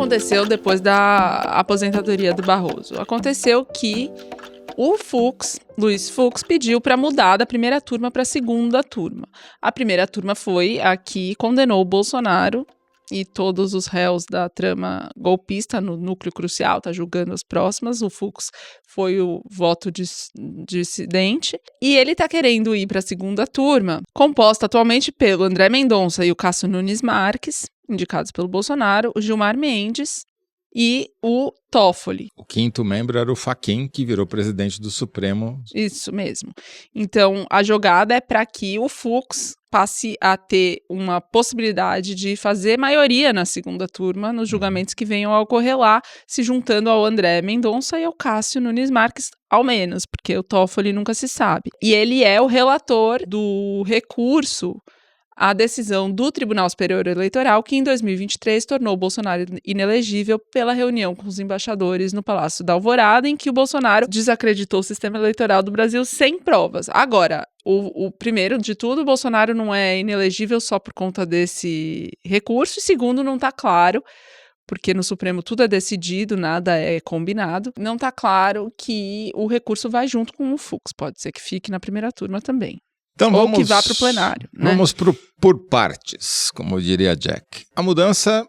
aconteceu depois da aposentadoria do Barroso? Aconteceu que o Luiz Fux, pediu para mudar da primeira turma para a segunda turma. A primeira turma foi a que condenou o Bolsonaro e todos os réus da trama golpista no núcleo crucial, está julgando as próximas. O Fux foi o voto dissidente. E ele está querendo ir para a segunda turma, composta atualmente pelo André Mendonça e o Cássio Nunes Marques, indicados pelo Bolsonaro, o Gilmar Mendes e o Toffoli. O quinto membro era o Fachin, que virou presidente do Supremo. Isso mesmo. Então, a jogada é para que o Fux passe a ter uma possibilidade de fazer maioria na segunda turma, nos julgamentos que venham a ocorrer lá, se juntando ao André Mendonça e ao Cássio Nunes Marques, ao menos, porque o Toffoli nunca se sabe. E ele é o relator do recurso à decisão do Tribunal Superior Eleitoral, que em 2023 tornou o Bolsonaro inelegível pela reunião com os embaixadores no Palácio da Alvorada, em que o Bolsonaro desacreditou o sistema eleitoral do Brasil sem provas. Agora, o primeiro de tudo, o Bolsonaro não é inelegível só por conta desse recurso, e segundo, não está claro, porque no Supremo tudo é decidido, nada é combinado, não está claro que o recurso vai junto com o Fux, pode ser que fique na primeira turma também. Então, ou que vá para o plenário. Né? Vamos por partes, como diria Jack. A mudança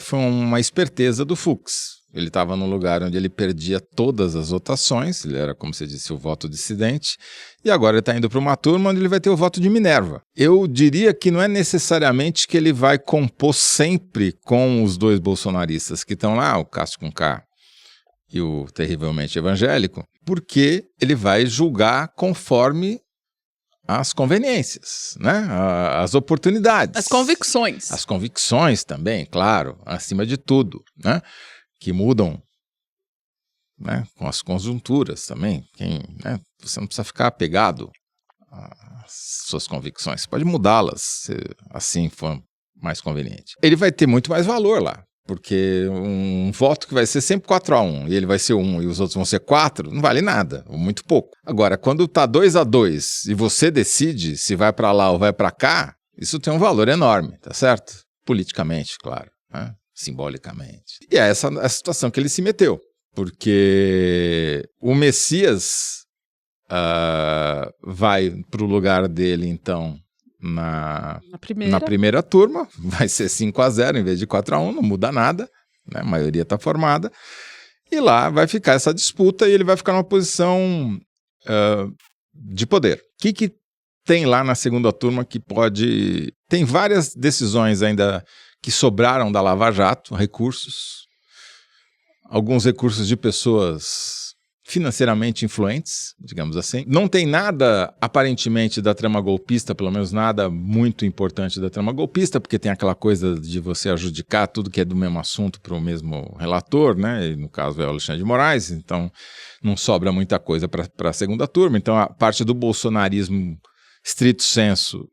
foi uma esperteza do Fux. Ele estava num lugar onde ele perdia todas as votações, ele era, como você disse, o voto dissidente, e agora ele está indo para uma turma onde ele vai ter o voto de Minerva. Eu diria que não é necessariamente que ele vai compor sempre com os dois bolsonaristas que estão lá, o Cássio com K e o terrivelmente evangélico, porque ele vai julgar conforme as conveniências, né? As oportunidades. As convicções. As convicções também, claro, acima de tudo, né? Que mudam, né? Com as conjunturas também. Né? Você não precisa ficar apegado às suas convicções, você pode mudá-las se assim for mais conveniente. Ele vai ter muito mais valor lá, porque um voto que vai ser sempre 4-1 e ele vai ser 1 e os outros vão ser 4, não vale nada, ou muito pouco. Agora, quando está 2-2 e você decide se vai para lá ou vai para cá, isso tem um valor enorme, tá certo? Politicamente, claro, né? Simbolicamente. E é essa a situação que ele se meteu, porque o Messias vai para o lugar dele, então, na primeira turma, vai ser 5-0 em vez de 4-1, não muda nada, né? A maioria está formada, e lá vai ficar essa disputa e ele vai ficar numa posição de poder. O que tem lá na segunda turma que pode... Tem várias decisões ainda que sobraram da Lava Jato, recursos, alguns recursos de pessoas financeiramente influentes, digamos assim. Não tem nada, aparentemente, da trama golpista, pelo menos nada muito importante da trama golpista, porque tem aquela coisa de você adjudicar tudo que é do mesmo assunto para o mesmo relator, né? E no caso é o Alexandre de Moraes, então não sobra muita coisa para a segunda turma. Então a parte do bolsonarismo, estrito sensu,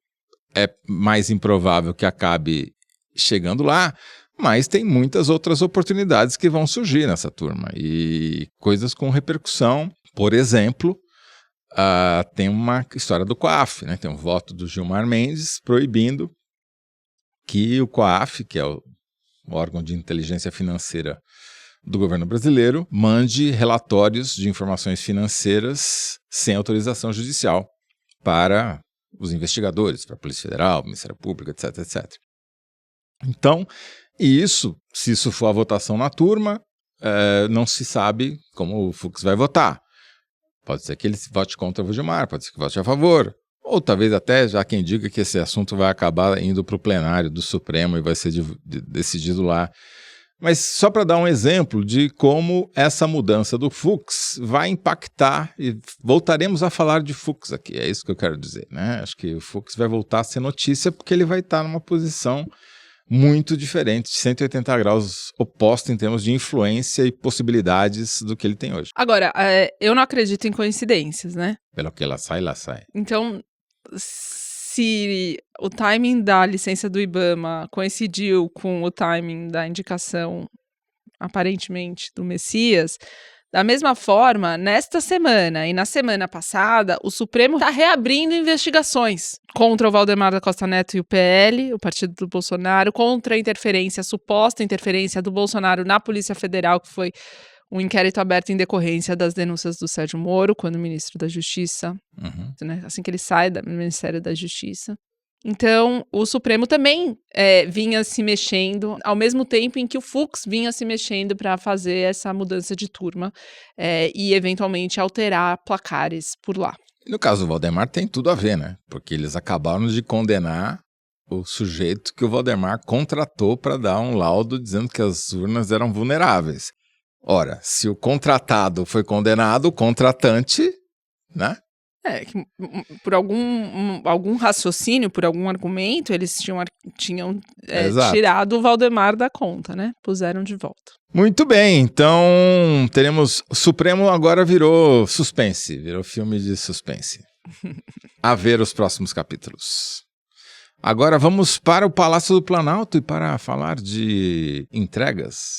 é mais improvável que acabe chegando lá, mas tem muitas outras oportunidades que vão surgir nessa turma e coisas com repercussão. Por exemplo, tem uma história do COAF, né? Tem um voto do Gilmar Mendes proibindo que o COAF, que é o órgão de inteligência financeira do governo brasileiro, mande relatórios de informações financeiras sem autorização judicial para os investigadores, para a Polícia Federal, Ministério Público, etc, etc. Então, e isso, se isso for a votação na turma, não se sabe como o Fux vai votar. Pode ser que ele vote contra o Gilmar, pode ser que vote a favor, ou talvez até já quem diga que esse assunto vai acabar indo para o plenário do Supremo e vai ser decidido lá. Mas só para dar um exemplo de como essa mudança do Fux vai impactar, e voltaremos a falar de Fux aqui, é isso que eu quero dizer, né? Acho que o Fux vai voltar a ser notícia porque ele vai estar numa posição muito diferente, 180 graus oposto em termos de influência e possibilidades do que ele tem hoje. Agora, eu não acredito em coincidências, né? Pelo que lá sai. Então, se o timing da licença do IBAMA coincidiu com o timing da indicação, aparentemente, do Messias, Da mesma forma, nesta semana e na semana passada, o Supremo está reabrindo investigações contra o Valdemar da Costa Neto e o PL, o partido do Bolsonaro, contra a suposta interferência do Bolsonaro na Polícia Federal, que foi um inquérito aberto em decorrência das denúncias do Sérgio Moro, quando ministro da Justiça, né, assim que ele sai do Ministério da Justiça. Então, o Supremo também vinha se mexendo, ao mesmo tempo em que o Fux vinha se mexendo para fazer essa mudança de turma e, eventualmente, alterar placares por lá. No caso do Valdemar tem tudo a ver, né? Porque eles acabaram de condenar o sujeito que o Valdemar contratou para dar um laudo dizendo que as urnas eram vulneráveis. Ora, se o contratado foi condenado, o contratante, né? Que por algum raciocínio, por algum argumento, eles tinham tirado o Valdemar da conta, né? Puseram de volta. Muito bem, então teremos... O Supremo agora virou suspense, virou filme de suspense. A ver os próximos capítulos. Agora vamos para o Palácio do Planalto e para falar de entregas.